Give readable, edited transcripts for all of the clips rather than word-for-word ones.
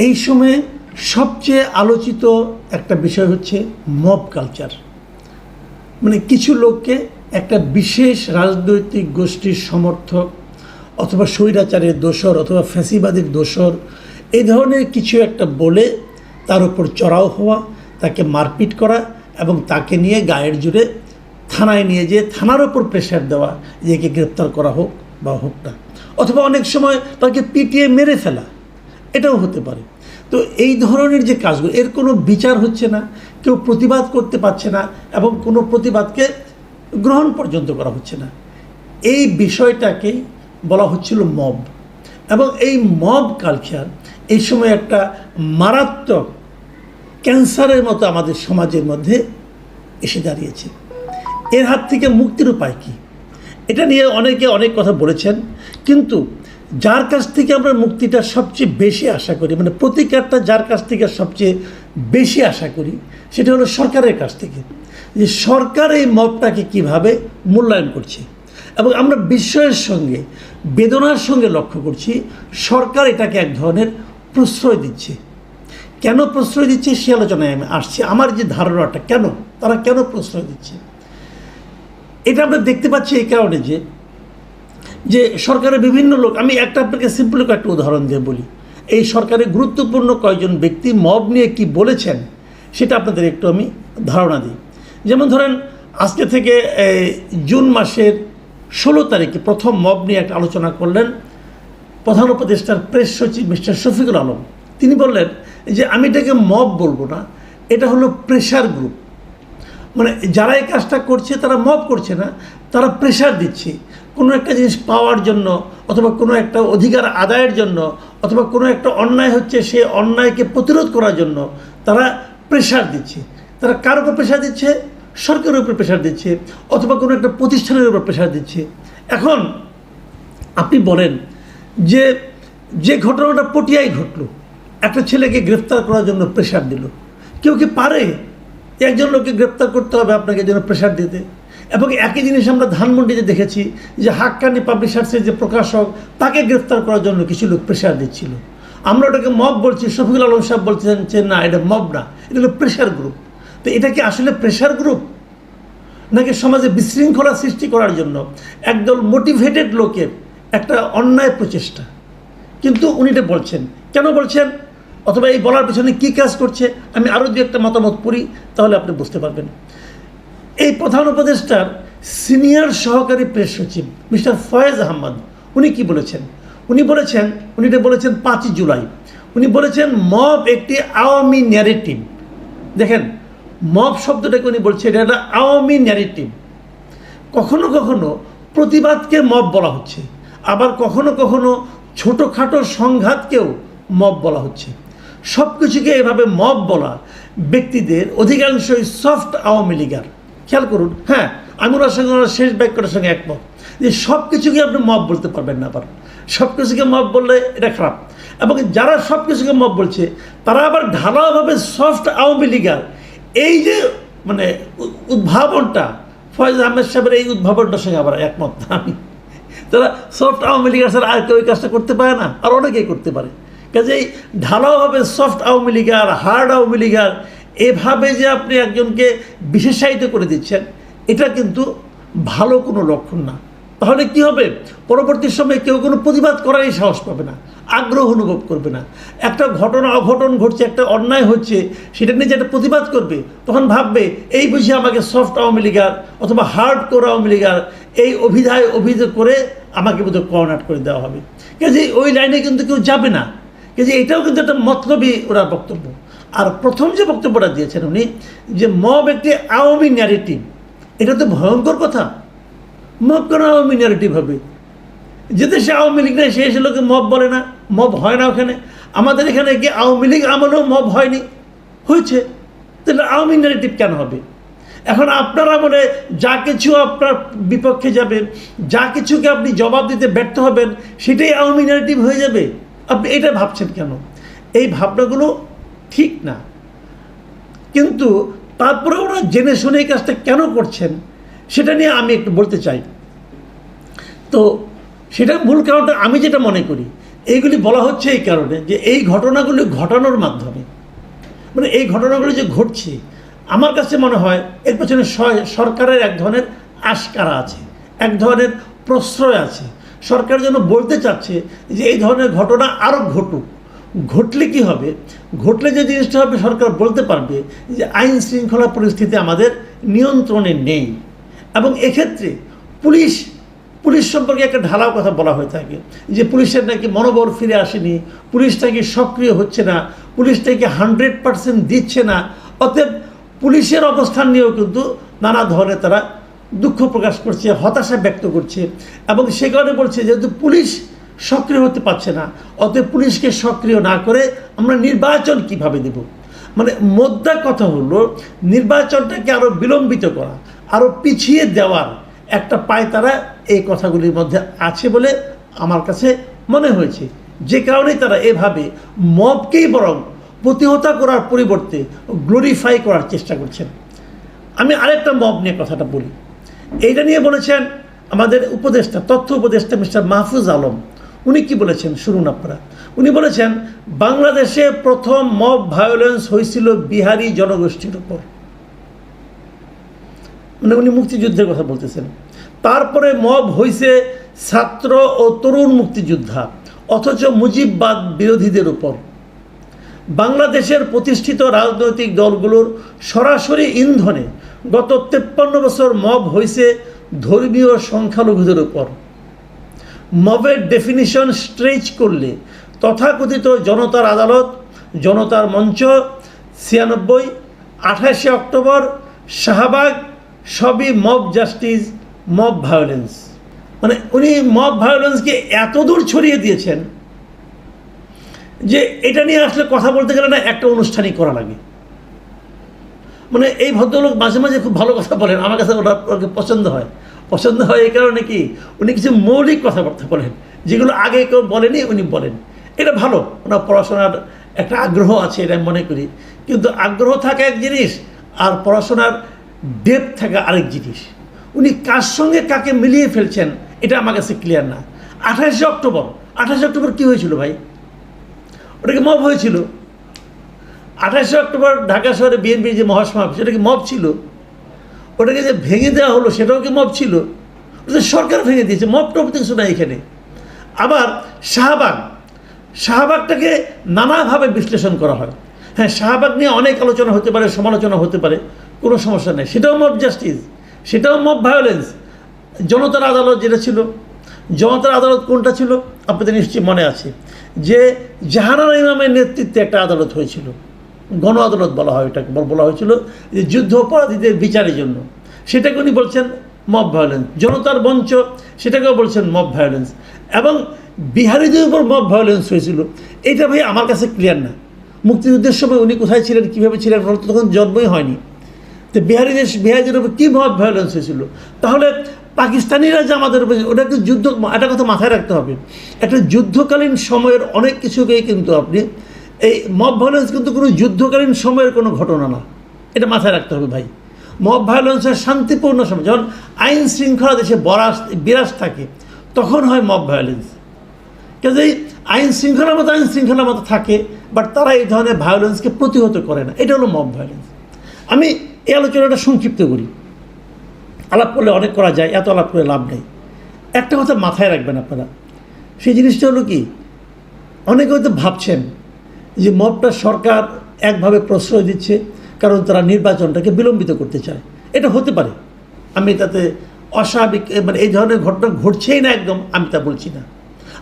এই সময়ে সবচেয়ে আলোচিত একটা বিষয় হচ্ছে মব কালচার। মানে কিছু লোককে একটা বিশেষ রাজনৈতিক গোষ্ঠীর সমর্থক অথবা স্বৈরাচারের দোসর অথবা ফ্যাসিবাদের দোসর এই ধরনের কিছু একটা বলে তার উপর চড়াও হওয়া, তাকে মারপিট করা এবং তাকে নিয়ে গায়ের জোরে থানায় নিয়ে যেয়ে থানার ওপর প্রেশার দেওয়া যে একে গ্রেপ্তার করা হোক বা হোক না, অথবা অনেক সময় তাকে পিটিয়ে মেরে ফেলা, এটাও হতে পারে। তো এই ধরনের যে কাজগুলো, এর কোনো বিচার হচ্ছে না, কেউ প্রতিবাদ করতে পারছে না এবং কোনো প্রতিবাদকে গ্রহণ পর্যন্ত করা হচ্ছে না। এই বিষয়টাকেই বলা হচ্ছিল মব। এবং এই মব কালচার এই সময় একটা মারাত্মক ক্যান্সারের মতো আমাদের সমাজের মধ্যে এসে দাঁড়িয়েছে। এর হাত থেকে মুক্তির উপায় কী, এটা নিয়ে অনেকে অনেক কথা বলেছেন, কিন্তু যার কাছ থেকে আমরা মুক্তিটা সবচেয়ে বেশি আশা করি, মানে প্রতিকারটা যার কাছ থেকে সবচেয়ে বেশি আশা করি, সেটা হলো সরকারের কাছ থেকে। যে সরকার এই মবটাকে কীভাবে মূল্যায়ন করছে, এবং আমরা বিস্ময়ের সঙ্গে বেদনার সঙ্গে লক্ষ্য করছি সরকার এটাকে এক ধরনের প্রশ্রয় দিচ্ছে। কেন প্রশ্রয় দিচ্ছে সে আলোচনায় আমি আসছি। আমার যে ধারণাটা, তারা কেন প্রশ্রয় দিচ্ছে, এটা আমরা দেখতে পাচ্ছি এই কারণে যে সরকারের বিভিন্ন লোক, আমি আপনাকে সিম্পল একটা উদাহরণ দিয়ে বলি। এই সরকারের গুরুত্বপূর্ণ কয়েকজন ব্যক্তি মব নিয়ে কি বলেছেন সেটা আপনাদের একটু আমি ধারণা দিই। যেমন ধরেন, আজকে থেকে জুন মাসের 16 তারিখে প্রথম মব নিয়ে একটা আলোচনা করলেন প্রধান উপদেষ্টার প্রেস সচিব মিস্টার শফিকুল আলম। তিনি বললেন যে আমি এটাকে মব বলবো না, এটা হলো প্রেশার গ্রুপ। মানে যারা এই কাজটা করছে তারা মব করছে না, তারা প্রেশার দিচ্ছে কোনো একটা জিনিস পাওয়ার জন্য, অথবা কোনো একটা অধিকার আদায়ের জন্য, অথবা কোনো একটা অন্যায় হচ্ছে সেই অন্যায়কে প্রতিরোধ করার জন্য তারা প্রেশার দিচ্ছে। তারা কার উপর প্রেশার দিচ্ছে? সরকারের উপর প্রেশার দিচ্ছে, অথবা কোনো একটা প্রতিষ্ঠানের উপর প্রেশার দিচ্ছে। এখন আপনি বলেন যে ঘটনাটা পটিয়ায় ঘটলো, একটা ছেলেকে গ্রেফতার করার জন্য প্রেশার দিল, কেউ কি পারে একজন লোককে গ্রেপ্তার করতে হবে আপনাকে যেন প্রেশার দিতে? এবং একই জিনিস আমরা ধানমন্ডিতে দেখেছি যে হাক্কানি পাবলিশার্সের যে প্রকাশক, তাকে গ্রেফতার করার জন্য কিছু লোক প্রেশার দিচ্ছিল। আমরা ওটাকে মব বলছি, শফিকুল আলম সাহেব বলছেন যে না, এটা মব না, এটা হলো প্রেশার গ্রুপ। তো এটা কি আসলে প্রেশার গ্রুপ, নাকি সমাজে বিশৃঙ্খলা সৃষ্টি করার জন্য একদল মোটিভেটেড লোকের একটা অন্যায় প্রচেষ্টা? কিন্তু উনি এটা বলছেন, কেন বলছেন, অথবা এই বলার পেছনে কী কাজ করছে, আমি আরও দু একটা মতামত পড়ি, তাহলে আপনি বুঝতে পারবেন। এই প্রধান উপদেষ্টার সিনিয়র সহকারী প্রেস সচিব মিস্টার ফয়েজ আহমদ, উনি কি বলেছেন? উনি এটা বলেছেন 5 জুলাই। উনি বলেছেন মব একটি আওয়ামী ন্যারেটিভ। দেখেন, মব শব্দটাকে উনি বলছেন এটা একটা আওয়ামী ন্যারেটিভ। কখনো কখনো প্রতিবাদকে মব বলা হচ্ছে, আবার কখনো কখনো ছোটোখাটো সংঘাতকেও মব বলা হচ্ছে। সব কিছুকে এভাবে মব বলা ব্যক্তিদের অধিকাংশই সফট আওয়ামী লীগার। খেয়াল করুন, হ্যাঁ, আমি ওনার সঙ্গে ওনার শেষ বাক্যটার সঙ্গে একমত যে সব কিছুকে আপনি মব বলতে পারবেন না। আবার সব কিছুকে মব বললে এটা খারাপ। এবং যারা সব কিছুকে মব বলছে তারা আবার ঢালাওভাবে সফট আওয়ামী লীগার। এই যে মানে উদ্ভাবনটা, ফয়েজ আহমেদ সাহেবের এই উদ্ভাবনটার সঙ্গে আবার একমত না আমি। তারা সফট আওয়ামী লীগার ছাড়া আর কেউ এই কাজটা করতে পারে না, আর অনেকেই করতে পারে। কাজেই ঢালাওভাবে সফট আওয়ামী লীগার, হার্ড আওয়ামী লীগার, এভাবে যে আপনি একজনকে বিশেষায়িত করে দিচ্ছেন, এটা কিন্তু ভালো কোনো লক্ষণ না। তাহলে কি হবে? পরবর্তী সময়ে কেউ কোনো প্রতিবাদ করারই সাহস পাবে না, আগ্রহ অনুভব করবে না। একটা অঘটন ঘটছে, একটা অন্যায় হচ্ছে, সেটা নিয়ে যে একটা প্রতিবাদ করবে, তখন ভাববে এই বুঝে আমাকে সফট আওয়ামী লীগার অথবা হার্ড কোর আওয়ামী লীগার এই অভিযোগ করে আমাকে বোধহয় কর্নার করে দেওয়া হবে। কাজে ওই লাইনে কিন্তু কেউ যাবে না। কাজে এটাও কিন্তু একটা মতলবী ওনার বক্তব্য। আর প্রথম যে বক্তব্যটা দিয়েছেন উনি, যে মব একটি আওয়ামী ন্যারেটিভ, এটা তো ভয়ঙ্কর কথা। মব কেন আওয়ামী ন্যারেটিভ হবে? যে দেশে আওয়ামী লীগ নেই সেই লোকে মব বলে না, মব হয় না ওখানে। আমাদের এখানে কি আওয়ামী লীগ আমলেও মব হয়নি? হয়েছে। তাহলে আওয়ামী ন্যারেটিভ কেন হবে? এখন আপনার আমলে যা কিছু আপনার বিপক্ষে যাবে, যা কিছুকে আপনি জবাব দিতে ব্যর্থ হবেন, সেটাই আওয়ামী ন্যারেটিভ হয়ে যাবে। আপনি এটা ভাবছেন কেন? এই ভাবনাগুলো ঠিক না। কিন্তু তারপরে ওরা জেনে শুনে এই কাজটা কেন করছেন সেটা নিয়ে আমি একটু বলতে চাই। তো সেটা মূল কারণটা আমি যেটা মনে করি এইগুলি বলা হচ্ছে এই কারণে যে এই ঘটনাগুলি ঘটানোর মাধ্যমে, মানে এই ঘটনাগুলি যে ঘটছে, আমার কাছে মনে হয় এর পেছনে সরকারের এক ধরনের আশকারা আছে, এক ধরনের প্রশ্রয় আছে। সরকার যেন বলতে চাচ্ছে যে এই ধরনের ঘটনা আরও ঘটুক। ঘটলে কি হবে? ঘটলে যে জিনিসটা হবে, সরকার বলতে পারবে যে আইন শৃঙ্খলা পরিস্থিতি আমাদের নিয়ন্ত্রণে নেই। এবং এক্ষেত্রে পুলিশ সম্পর্কে একটা ঢালাও কথা বলা হয়ে থাকে যে পুলিশের নাকি মনোবল ফিরে আসেনি, পুলিশ নাকি সক্রিয় হচ্ছে না, পুলিশ নাকি 100% দিচ্ছে না। অতএব পুলিশের অবস্থান নিয়েও কিন্তু নানা ধরনের তারা দুঃখ প্রকাশ করছে, হতাশা ব্যক্ত করছে। এবং সে কারণে বলছে যেহেতু পুলিশ সক্রিয় হতে পারছে না, অতএব পুলিশকে সক্রিয় না করে আমরা নির্বাচন কিভাবে দেব। মানে মোদ্দা কথা হলো নির্বাচনটাকে আরও বিলম্বিত করা, আরও পিছিয়ে দেওয়ার একটা পায়তারা এই কথাগুলির মধ্যে আছে বলে আমার কাছে মনে হয়েছে। যে কারণেই তারা এভাবে মবকেই বরং প্রতিহতা করার পরিবর্তে গ্লোরিফাই করার চেষ্টা করছেন। আমি আরেকটা মব নিয়ে কথাটা বলি। এইটা নিয়ে বলেছেন আমাদের উপদেষ্টা, তথ্য উপদেষ্টা মিস্টার মাহফুজ আলম। উনি কি বলেছেন শুনুন আপনারা। উনি বলেছেন বাংলাদেশে প্রথম মব ভায়োলেন্স হয়েছিল বিহারি জনগোষ্ঠীর উপর। মানে উনি মুক্তিযুদ্ধের কথা বলতেছেন। তারপরে মব হয়েছে ছাত্র ও তরুণ মুক্তিযোদ্ধা, অথচ মুজিববাদ বিরোধীদের উপর। বাংলাদেশের প্রতিষ্ঠিত রাজনৈতিক দলগুলোর সরাসরি ইন্ধনে গত 53 বছর মব হয়েছে ধর্মীয় সংখ্যালঘুদের উপর। মবের ডেফিনিশন স্ট্রেচ করলে তথাকথিত জনতার আদালত, জনতার মঞ্চ, 96, 28 অক্টোবর, শাহবাগ সবই মব জাস্টিস, মব ভায়োলেন্স। মানে উনি মব ভায়োলেন্সকে এত দূর ছড়িয়ে দিয়েছেন যে এটা নিয়ে আসলে কথা বলতে গেলে না একটা অনুষ্ঠানই করা লাগে। মানে এই ভদ্রলোক মাঝে মাঝে খুব ভালো কথা বলেন, আমার কাছে ওনাকে পছন্দ হয় এই কারণে কি উনি কিছু মৌলিক কথাবার্তা বলেন যেগুলো আগে কেউ বলেনি, উনি বলেন। এটা ভালো, ওনার পড়াশোনার একটা আগ্রহ আছে এটা আমি মনে করি। কিন্তু আগ্রহ থাকা এক জিনিস আর পড়াশোনার ডেপথ থাকা আরেক জিনিস। উনি কার সঙ্গে কাকে মিলিয়ে ফেলছেন এটা আমার কাছে ক্লিয়ার না। 28 অক্টোবর কী হয়েছিল ভাই? ওটাকে মব হয়েছিল। 28 অক্টোবর ঢাকা শহরে বিএনপির যে মহাসমাবেশ, সেটা কি মব ছিল? ওটাকে যে ভেঙে দেওয়া হলো সেটাও কি মব ছিল? ওটা সরকার ভেঙে দিয়েছে, মব টব কিছু না এখানে। আবার শাহবাগটাকে নানাভাবে বিশ্লেষণ করা হয়। হ্যাঁ, শাহবাগ নিয়ে অনেক আলোচনা হতে পারে, সমালোচনা হতে পারে, কোনো সমস্যা নেই, সেটাও মব জাস্টিস, সেটাও মব ভায়োলেন্স। জনতার আদালত যেটা ছিল, জনতার আদালত কোনটা ছিল আপনাদের নিশ্চয়ই মনে আছে, যে জাহানারা ইমামের নেতৃত্বে একটা আদালত হয়েছিল, গণ আদালত বলা হয়, এটাকে বলা হয়েছিল যে যুদ্ধ অপরাধীদের বিচারের জন্য। সেটাকে উনি বলছেন মব ভায়োলেন্স। জনতার মঞ্চ সেটাকেও বলছেন মব ভায়োলেন্স। এবং বিহারিদের উপর মব ভায়োলেন্স হয়েছিল, এটা ভাই আমার কাছে ক্লিয়ার না। মুক্তিযুদ্ধের সময় উনি কোথায় ছিলেন, কীভাবে ছিলেন, তখন জন্মই হয়নি। তো বিহারিদের উপর কী মব ভায়োলেন্স হয়েছিল? তাহলে পাকিস্তানিরা যে আমাদের উপর, ওটা একটু যুদ্ধ, একটা কথা মাথায় রাখতে হবে, একটা যুদ্ধকালীন সময়ের অনেক কিছুকেই কিন্তু আপনি এই মব ভায়োলেন্স কিন্তু কোনো যুদ্ধকালীন সময়ের কোনো ঘটনা না, এটা মাথায় রাখতে হবে ভাই। মব ভায়োলেন্সের শান্তিপূর্ণ সময়, যখন আইন শৃঙ্খলা দেশে বিরাজ থাকে তখন হয় মব ভায়োলেন্স। কাজেই আইন শৃঙ্খলা মতো থাকে, বাট তারা এই ধরনের ভায়োলেন্সকে প্রতিহত করে না, এটা হলো মব ভায়োলেন্স। আমি এই আলোচনাটা সংক্ষিপ্ত করি, আলাপ করলে অনেক করা যায়, এত আলাপ করে লাভ নেই। একটা কথা মাথায় রাখবেন আপনারা, সেই জিনিসটা হলো কি, অনেকে হয়তো ভাবছেন যে মবটা সরকার একভাবে প্রশ্রয় দিচ্ছে কারণ তারা নির্বাচনটাকে বিলম্বিত করতে চায়। এটা হতে পারে, আমি তাতে অস্বাভাবিক মানে এই ধরনের ঘটনা ঘটছেই না একদম আমি তা বলছি না।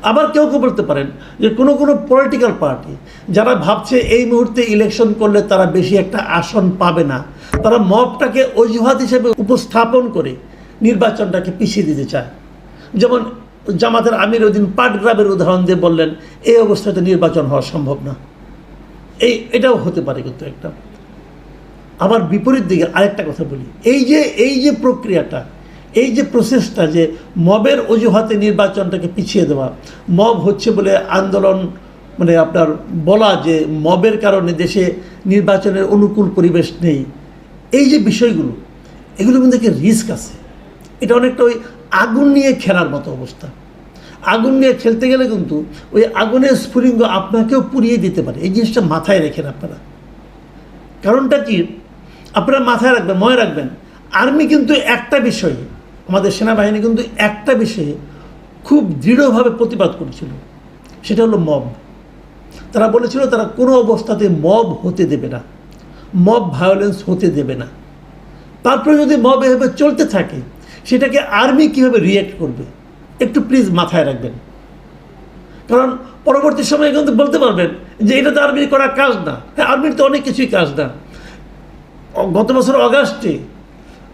আবার কেউ বলতে পারেন যে কোনো পলিটিক্যাল পার্টি যারা ভাবছে এই মুহূর্তে ইলেকশন করলে তারা বেশি একটা আসন পাবে না, তারা মবটাকে অজুহাত হিসেবে উপস্থাপন করে নির্বাচনটাকে পিছিয়ে দিতে চায়। যেমন জামাতের আমির ওই দিন পাটগ্রামের উদাহরণ দিয়ে বললেন এই অবস্থাতে নির্বাচন হওয়া সম্ভব না। এটাও হতে পারে কিন্তু একটা। আবার বিপরীত দিকে আরেকটা কথা বলি, এই যে প্রক্রিয়াটা, এই যে প্রসেসটা, যে মবের অজুহাতে নির্বাচনটাকে পিছিয়ে দেওয়া, মব হচ্ছে বলে আন্দোলন, মানে আপনার বলা যে মবের কারণে দেশে নির্বাচনের অনুকূল পরিবেশ নেই, এই যে বিষয়গুলো, এগুলো কিন্তু রিস্ক আছে। এটা অনেকটা ওই আগুন নিয়ে খেলার মতো অবস্থা। আগুন নিয়ে খেলতে গেলে কিন্তু ওই আগুনের স্ফুলিঙ্গ আপনাকেও পুড়িয়ে দিতে পারে। এই জিনিসটা মাথায় রেখেন আপনারা। কারণটা কি আপনারা মাথায় রাখবেন, মনে রাখবেন, আর্মি কিন্তু একটা বিষয়ে, আমাদের সেনাবাহিনী কিন্তু একটা বিষয়ে খুব দৃঢ়ভাবে প্রতিবাদ করেছিল, সেটা হলো মব। তারা বলেছিল তারা কোনো অবস্থাতে মব হতে দেবে না, মব ভায়োলেন্স হতে দেবে না। তারপরে যদি মব এভাবে চলতে থাকে সেটাকে আর্মি কীভাবে রিয়্যাক্ট করবে একটু প্লিজ মাথায় রাখবেন। কারণ পরবর্তী সময়ে কিন্তু বলতে পারবেন যে এটা তো আর্মির করা কাজ না। হ্যাঁ, আর্মির তো অনেক কিছুই কাজ না। গত বছর অগাস্টে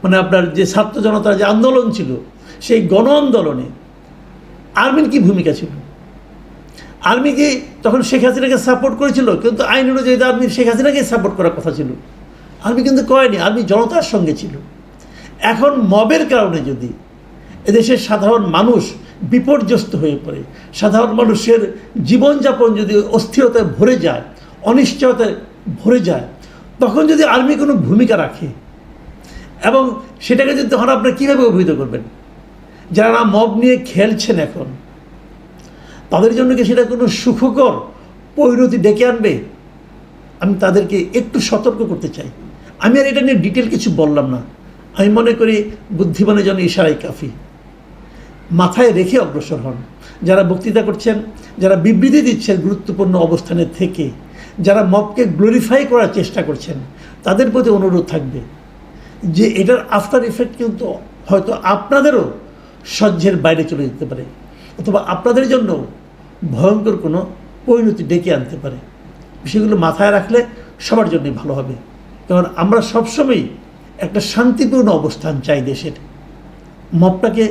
মানে আপনার যে ছাত্র জনতার যে আন্দোলন ছিল, সেই গণ আন্দোলনে আর্মির কী ভূমিকা ছিল? আর্মি কি তখন শেখ হাসিনাকে সাপোর্ট করেছিল? কিন্তু আইন অনুযায়ী আর্মি শেখ হাসিনাকে সাপোর্ট করার কথা ছিল। আর্মি কিন্তু করেনি, আর্মি জনতার সঙ্গে ছিল। এখন মবের কারণে যদি এদেশের সাধারণ মানুষ বিপর্যস্ত হয়ে পড়ে, সাধারণ মানুষের জীবনযাপন যদি অস্থিরতায় ভরে যায়, অনিশ্চয়তায় ভরে যায়, তখন যদি আর্মি কোনো ভূমিকা রাখে এবং সেটাকে যদি তখন আপনারা কীভাবে অভিহিত করবেন? যারা মব নিয়ে খেলছেন এখন, তাদের জন্য কি সেটা কোনো সুখকর পরিণতি ডেকে আনবে? আমি তাদেরকে একটু সতর্ক করতে চাই। আমি আর এটা নিয়ে ডিটেল কিছু বললাম না। আমি মনে করি বুদ্ধিমানের জন্য ইশারাই কাফি। মাথায় রেখে অগ্রসর হন। যারা বক্তৃতা করছেন, যারা বিবৃতি দিচ্ছেন গুরুত্বপূর্ণ অবস্থানে থেকে, যারা মবকে গ্লোরিফাই করার চেষ্টা করছেন, তাদের প্রতি অনুরোধ থাকবে যে এটার আফটার ইফেক্ট কিন্তু হয়তো আপনাদেরও সহ্যের বাইরে চলে যেতে পারে, অথবা আপনাদের জন্য ভয়ঙ্কর কোনো পরিণতি ডেকে আনতে পারে। বিষয়গুলো মাথায় রাখলে সবার জন্যই ভালো হবে। কারণ আমরা সবসময়ই একটা শান্তিপূর্ণ অবস্থান চাই দেশের। মবটাকে